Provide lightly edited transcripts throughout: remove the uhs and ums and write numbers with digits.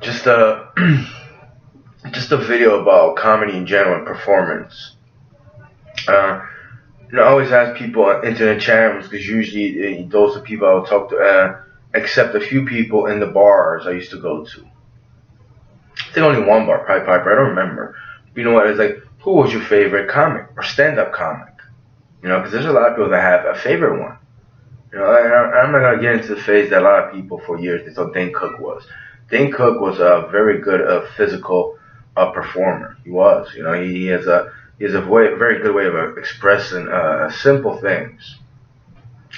just a just a video about comedy in general and performance. Uh, I always ask people on internet channels because usually those are people I'll talk to, except a few people in the bars I used to go to. I think only one bar, Pied Piper. I don't remember. You know what? It's like, who was your favorite comic or stand-up comic? Because there's a lot of people that have a favorite one. I'm not gonna get into the phase that a lot of people for years they thought Dane Cook was. Dane Cook was a very good physical performer. He was. He has a very good way of expressing simple things.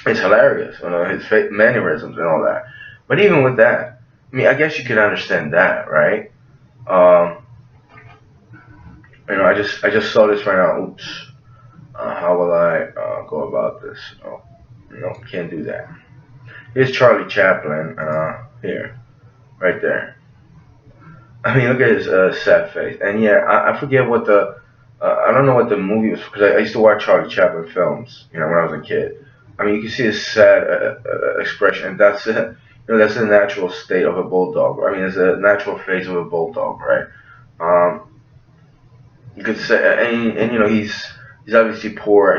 It's hilarious. His mannerisms and all that. But even with that, I mean, I guess you can understand that, right? Um, I just saw this right now. Oops. How will I go about this? Oh, no, can't do that. Here's Charlie Chaplin. Here, right there. I mean, look at his sad face. And yeah, I forget what the. I don't know what the movie was because I used to watch Charlie Chaplin films. When I was a kid. I mean, you can see his sad expression. And that's it. That's the natural state of a bulldog. I mean, it's a natural phase of a bulldog, right? Um, you could say, and he's obviously poor,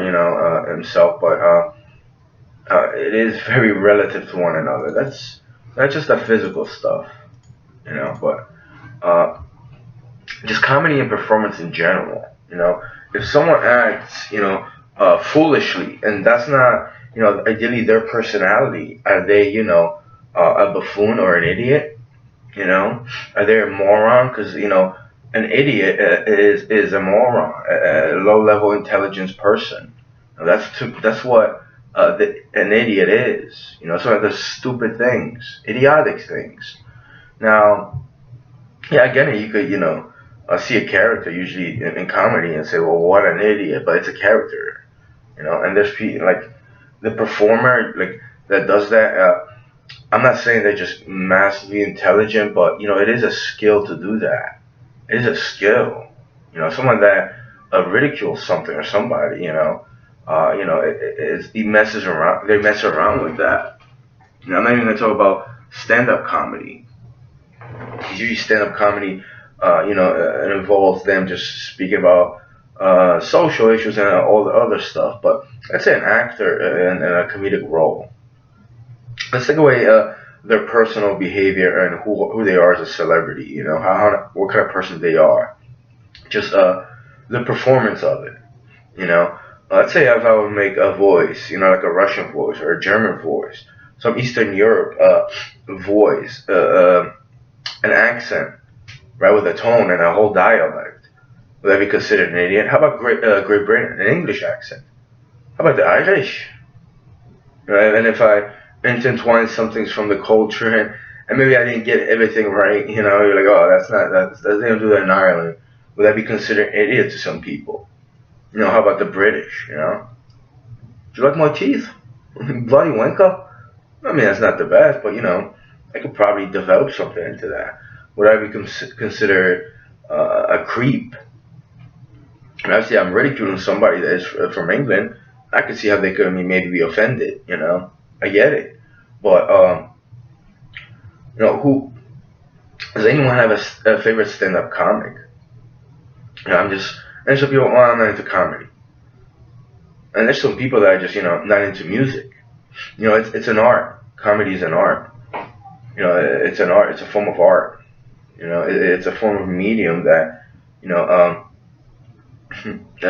himself, but it is very relative to one another. That's just the physical stuff, But uh, just comedy and performance in general, if someone acts, foolishly, and that's not, ideally their personality, are they, a buffoon or an idiot? Are they a moron? Because an idiot is a moron, a low level intelligence person. That's what an idiot is. Some of the stupid things, idiotic things. Now, yeah, again, you could see a character usually in comedy and say, well, what an idiot, but it's a character. And there's people like the performer like that does that. I'm not saying they're just massively intelligent, but it is a skill to do that. It is a skill. Someone that ridicules something or somebody, he messes around. They mess around with that. I'm not even gonna talk about stand-up comedy. Usually, stand-up comedy, it involves them just speaking about social issues and all the other stuff. But let's say an actor in a comedic role. Let's take away their personal behavior and who they are as a celebrity. What kind of person they are. Just the performance of it. Let's say if I would make a voice, like a Russian voice or a German voice, some Eastern Europe voice, an accent, right, with a tone and a whole dialect. Would that be considered an idiot? How about Great Britain, an English accent? How about the Irish? Right, and if I intertwine some things from the culture and maybe I didn't get everything right, you're like, oh, they don't do that in Ireland. Would that be considered an idiot to some people? How about the British? Do you like my teeth? Bloody wanker. I mean, that's not the best, but I could probably develop something into that. Would I be considered a creep? And obviously, I'm ridiculing somebody that is from England. I could see how they could maybe be offended. I get it, but who does anyone have a favorite stand-up comic? I'm just and some people, oh, I'm not into comedy, and there's some people that are just not into music. It's an art. Comedy is an art. It's an art. It's a form of art. It's a form of medium that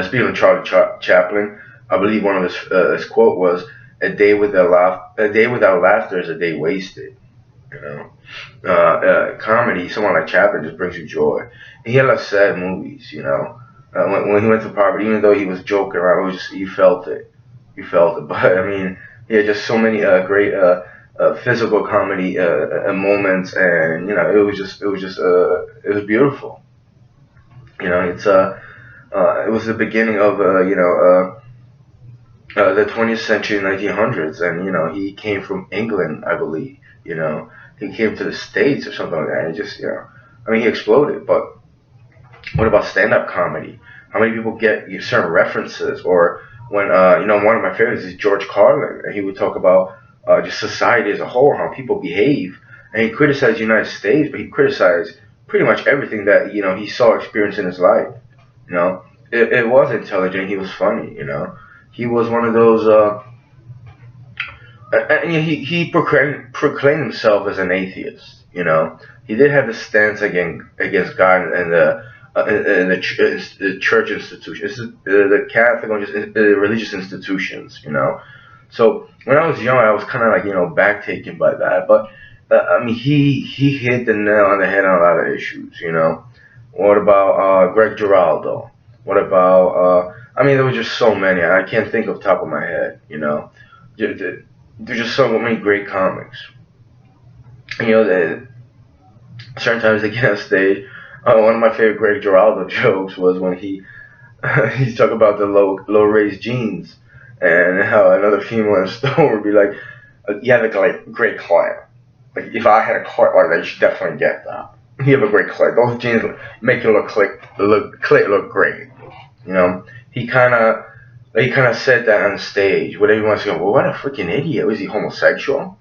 speaking of Charlie Chaplin, I believe one of his quote was, a day without laughter is a day wasted." You comedy, someone like Chaplin just brings you joy. And he had a lot of sad movies. When he went to poverty, even though he was joking around, you felt it. You felt it. But I mean, he had just so many great physical comedy moments, and it was beautiful. It was the beginning of the 20th century, 1900s, and he came from England, I believe. He came to the States or something like that, and he just I mean, he exploded. But what about stand-up comedy? How many people get certain references? Or when one of my favorites is George Carlin, and he would talk about just society as a whole, how people behave, and he criticized the United States, but he criticized pretty much everything that he saw experience in his life. You know, it was intelligent. He was funny. He was one of those. And he proclaimed himself as an atheist. He did have a stance against God and the church institutions, the Catholic or just religious institutions. So when I was young, I was kind of like backtaken by that. But I mean, he hit the nail on the head on a lot of issues. What about Greg Giraldo? What about I mean, there were just so many. I can't think of the top of my head. There's just so many great comics. That certain times they get on stage. One of my favorite Greg Giraldo jokes was when he talked about the low raised jeans and how another female in the store would be like, "You have a great climb. Like if I had a cart like that, you should definitely get that. You have a great climb. Those jeans make you look great." You know, he kind of said that on stage. Where everyone's going, "Well, what a freaking idiot! Was he homosexual?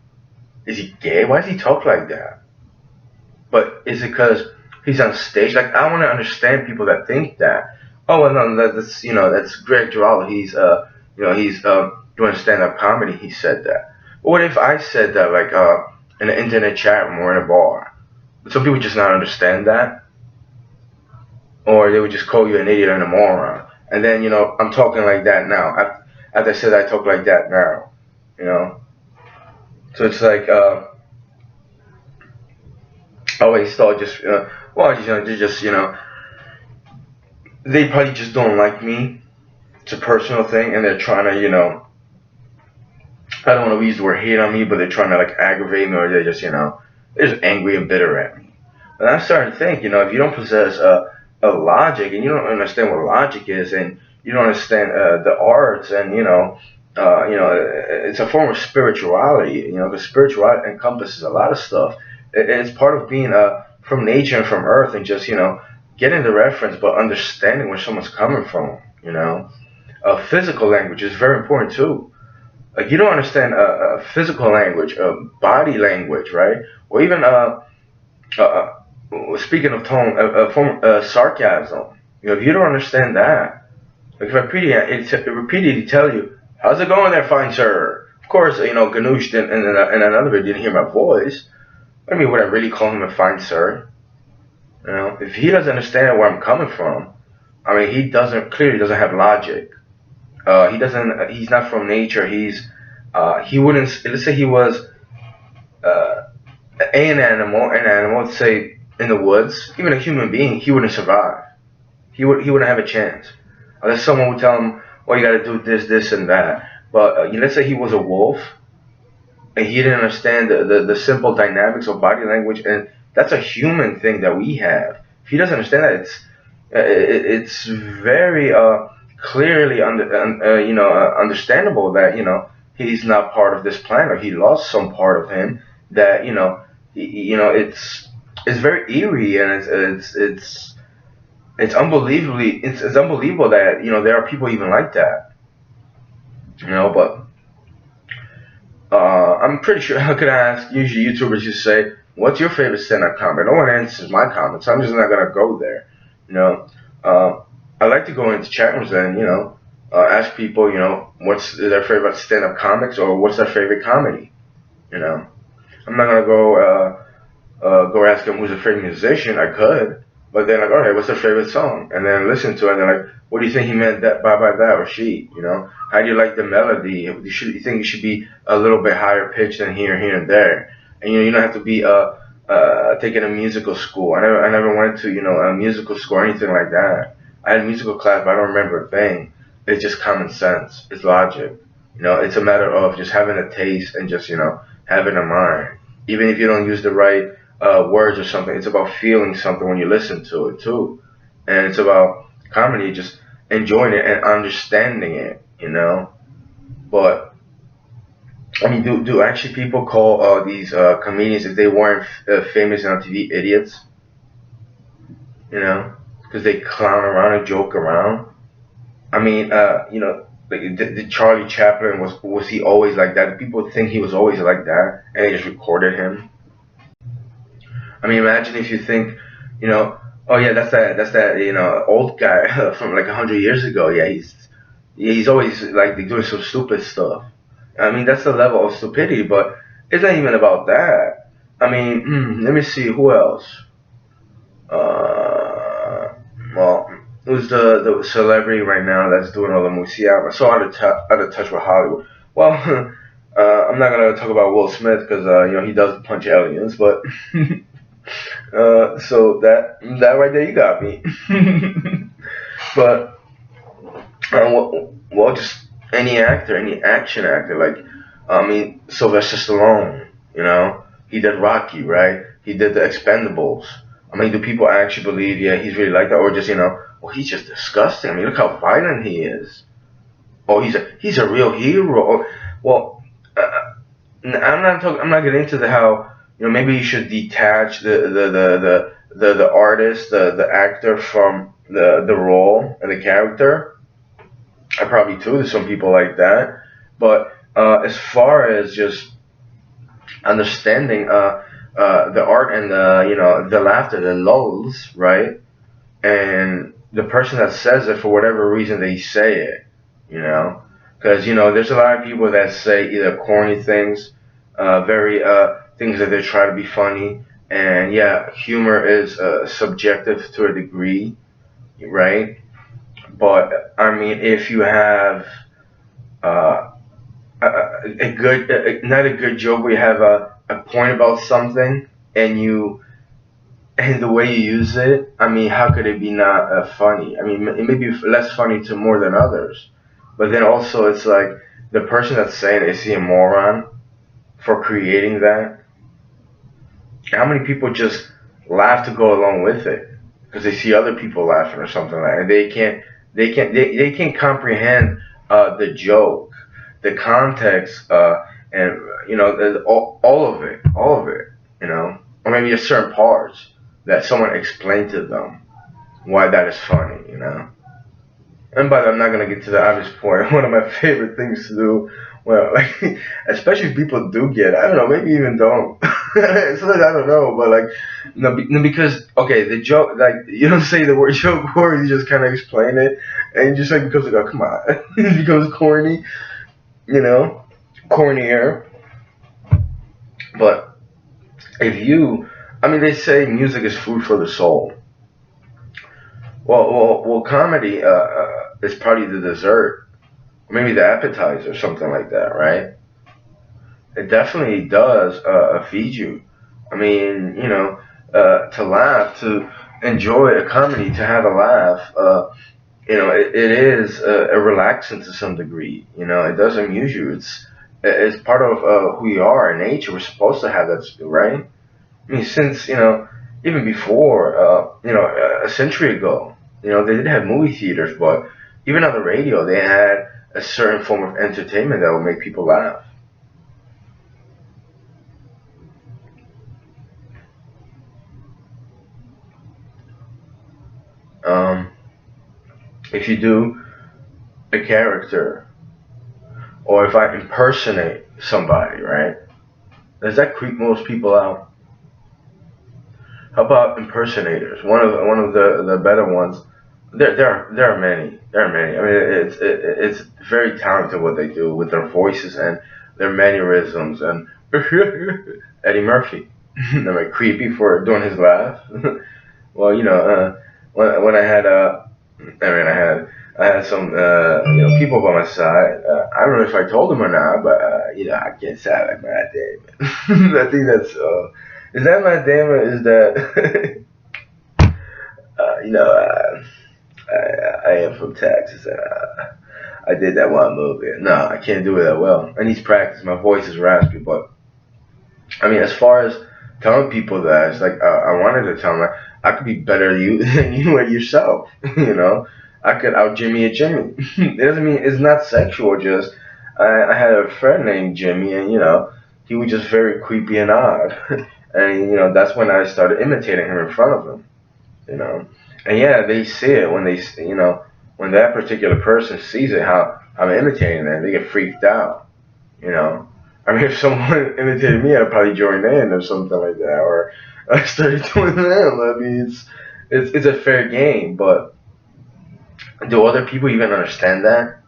Is he gay? Why does he talk like that?" But is it because he's on stage? Like I want to understand people that think that. Oh well, no, that's Greg Giraldo. He's doing stand-up comedy. He said that. But what if I said that like in an internet chat room or in a bar? Would some people just not understand that, or they would just call you an idiot and a moron. And then I'm talking like that now. After I said I talk like that now, you know. So it's like I always thought just they just they probably just don't like me. It's a personal thing, and they're trying to I don't want to use the word hate on me, but they're trying to like aggravate me, or they're just angry and bitter at me. And I'm starting to think, if you don't possess a logic, and you don't understand what logic is, and you don't understand the arts, and it's a form of spirituality. Because spirituality encompasses a lot of stuff. It's part of being from nature and from earth, and just getting the reference, but understanding where someone's coming from. Physical language is very important too. Like you don't understand physical language, body language, right? Or even uh, speaking of tone, form sarcasm. If you don't understand that, like if I repeatedly tell you, "How's it going there, fine sir?" Of course, Ganush in another video didn't hear my voice. I mean, would I really call him a fine sir? If he doesn't understand where I'm coming from, I mean, he clearly doesn't have logic. He doesn't. He's not from nature. He wouldn't. Let's say he was an animal. Let's say in the woods, even a human being, he wouldn't survive. He wouldn't have a chance unless someone would tell him, "Well, you got to do this, and that." But let's say he was a wolf, and he didn't understand the simple dynamics of body language, and that's a human thing that we have. If he doesn't understand that, it's very clearly understandable that he's not part of this planet, or he lost some part of him. That it's very eerie, and it's it's unbelievable that there are people even like that. But I'm pretty sure I could ask usually YouTubers just say, "What's your favorite stand-up comedy?" No one answers my comments, so I'm just not gonna go there. I like to go into chat rooms and ask people what's their favorite stand-up comics or what's their favorite comedy. I'm not gonna go ask them who's their favorite musician. I could, but then like, okay, what's their favorite song? And then listen to it, and then like, what do you think he meant that by that or she? How do you like the melody? You think it should be a little bit higher pitched than here and there? And you don't have to be taking a musical school. I never went to a musical school or anything like that. I had a musical class, but I don't remember a thing. It's just common sense. It's logic. It's a matter of just having a taste and just having a mind. Even if you don't use the right words or something, it's about feeling something when you listen to it too. And it's about comedy, just enjoying it and understanding it. But I mean, do actually people call these comedians, if they weren't famous on TV, idiots? Because they clown around and joke around. I mean, like the Charlie Chaplin was he always like that? People think he was always like that, and they just recorded him. I mean, imagine if you think, you know, oh yeah, that's that old guy from like 100 years ago. Yeah, he's always like doing some stupid stuff. I mean, that's the level of stupidity, but it's not even about that. I mean, let me see who else. Uh, well, who's the celebrity right now that's doing all the movies? Yeah, I'm so out of touch with Hollywood. Well, I'm not gonna talk about Will Smith because he does punch aliens, but so that right there, you got me. But well, just any actor, any action actor, like I mean, Sylvester Stallone. You know, he did Rocky, right? He did the Expendables. I mean, do people actually believe, yeah, he's really like that, or just well, he's just disgusting. I mean, look how violent he is. Oh, he's a real hero. Oh, well, I'm not talking. I'm not getting into the how maybe you should detach the artist, the actor from the role and the character. I probably too. There's some people like that, but as far as just understanding the art and the laughter, the lulls, right, and the person that says it for whatever reason they say it, you know, because there's a lot of people that say either corny things, very things that they try to be funny, and yeah, humor is subjective to a degree, right? But I mean, if you have uh, a good, not a good joke, where you have a point about something, and the way you use it, I mean, how could it be not funny? I mean, it may be less funny to more than others, but then also it's like the person that's saying it, is he a moron for creating that? How many people just laugh to go along with it because they see other people laughing or something like that, and they can't comprehend the joke, the context, and all of it, or maybe just certain parts that someone explained to them why that is funny. And by the way, I'm not gonna get to the obvious point. One of my favorite things to do, well, like, especially if people do get, I don't know, maybe even don't. Sometimes I don't know, but like, no, because okay, the joke, like, you don't say the word joke, or you just kind of explain it, and you just like because like, oh, come on, it becomes corny, you know, cornier. But if you, I mean, they say music is food for the soul. Well, comedy is probably the dessert, maybe the appetizer, something like that, right? It definitely does feed you. I mean, to laugh, to enjoy a comedy, to have a laugh, it is a relaxant to some degree. It does amuse you. It's part of who you are in nature. We're supposed to have that, right? I mean, since even before, a century ago, they didn't have movie theaters, but even on the radio, they had a certain form of entertainment that would make people laugh. Um, if you do a character, or if I impersonate somebody, right? Does that creep most people out? How about impersonators? One of the better ones. There are many. There are many. I mean, it's very talented what they do with their voices and their mannerisms and Eddie Murphy. Am I creepy for doing his laugh? Well, when I had some people by my side. I don't know if I told them or not, but I can't say I like Matt Damon. I think that's is that Matt Damon? Is that you know I am from Texas and I did that one movie. No, I can't do it that well. I need to practice. My voice is raspy, but I mean, as far as telling people that, it's like I wanted to tell them, like, I could be better than you than you at yourself. I could out Jimmy a Jimmy. It doesn't mean it's not sexual. Just I had a friend named Jimmy, and he was just very creepy and odd. And that's when I started imitating him in front of him. You know, and yeah, they see it when when that particular person sees it how I'm imitating them, they get freaked out. You know, I I mean, if someone imitated me, I'd probably join in or something like that, or I started doing them. I mean, it's a fair game, but do other people even understand that?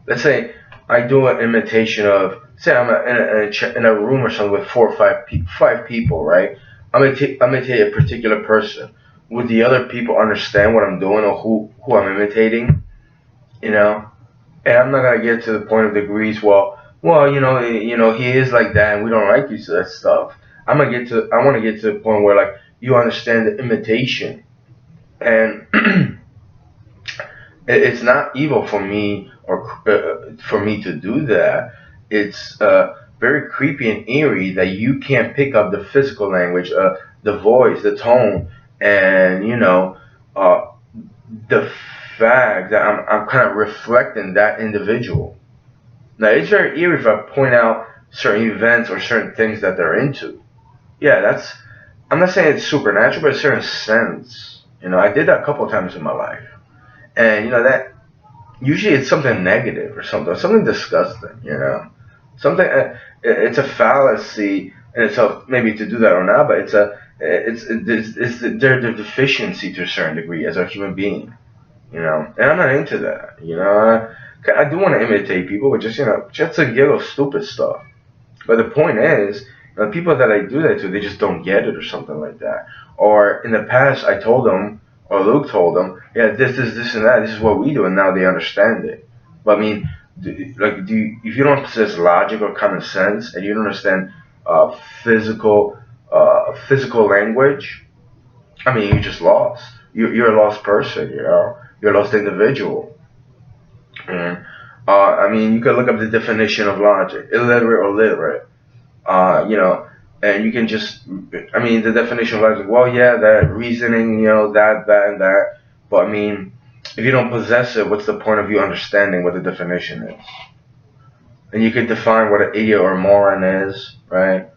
Let's say I do an imitation of, say I'm in a room or something with four or five people, right? I'm imitate a particular person. Would the other people understand what I'm doing or who I'm imitating? You know, and I'm not gonna get to the point of degrees. Well, he is like that, and we don't like you, so that stuff. I want to get to the point where like you understand the imitation, and it's not evil for me or for me to do that. It's very creepy and eerie that you can't pick up the physical language, the voice, the tone, and uh, the fact that I'm kind of reflecting that individual. Now it's very eerie if I point out certain events or certain things that they're into. Yeah, that's. I'm not saying it's supernatural, but a certain sense. I did that a couple of times in my life, and that usually it's something negative or something disgusting. Something. It's a fallacy in itself, maybe to do that or not, but it's their deficiency to a certain degree as a human being. And I'm not into that. I do want to imitate people, but just to get stupid stuff. But the point is, the people that I do that to, they just don't get it or something like that. Or in the past, I told them, or Luke told them, yeah, this, and that. This is what we do, and now they understand it. But I mean, if you don't possess logic or common sense, and you don't understand uh, physical physical language, I mean, you're just lost. You're a lost person. You're a lost individual. And I mean, you can look up the definition of logic, illiterate or literate. uh, you know, and you can just, I mean, the definition of logic, well, yeah, that reasoning, that, and that, but I mean, if you don't possess it, what's the point of you understanding what the definition is? And you can define what an idiot or a moron is, right?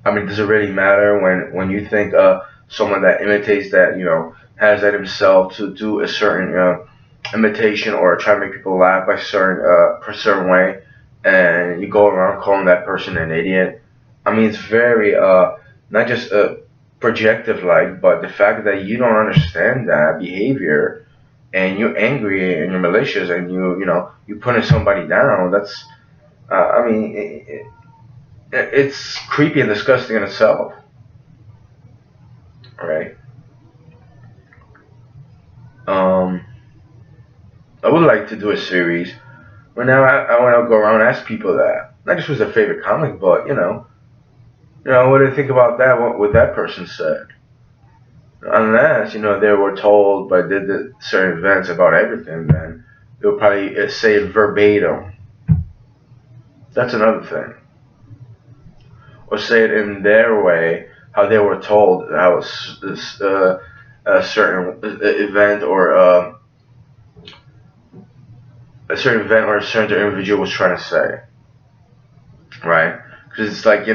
I mean, does it really matter when you think someone that imitates that, has that himself to do a certain imitation or try to make people laugh by a certain way, and you go around calling that person an idiot? I mean, it's very not just projective like, but the fact that you don't understand that behavior and you're angry and you're malicious and you putting somebody down. That's I mean, it's creepy and disgusting in itself, right? Um, I would like to do a series where now I want to go around and ask people that, not just who's their favorite comic, but what do they think about that? What that person said? Unless they were told by the certain events about everything, then they'll probably say it verbatim. That's another thing, or say it in their way, how they were told how a certain event or a certain event or a certain individual was trying to say, right? Because it's like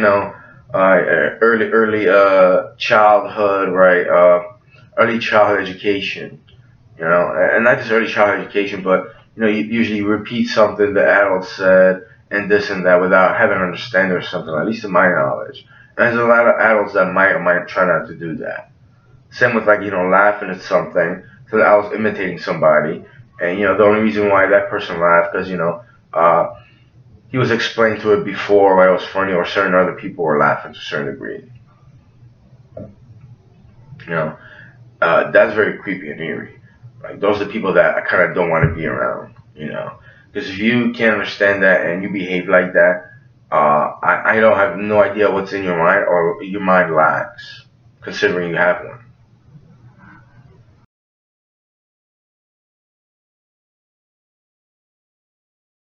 early childhood, right? Early childhood education, and not just early childhood education, but you usually repeat something the adults said and this and that without having an understanding or something. At least in my knowledge, and there's a lot of adults that might or might try not to do that. Same with like laughing at something, so that I was imitating somebody, and the only reason why that person laughed because uh, he was explained to it before why it was funny, or certain other people were laughing to a certain degree. You know, that's very creepy and eerie. Like those are the people that I kind of don't want to be around. Because if you can't understand that and you behave like that, I don't have no idea what's in your mind or your mind lacks, considering you have one.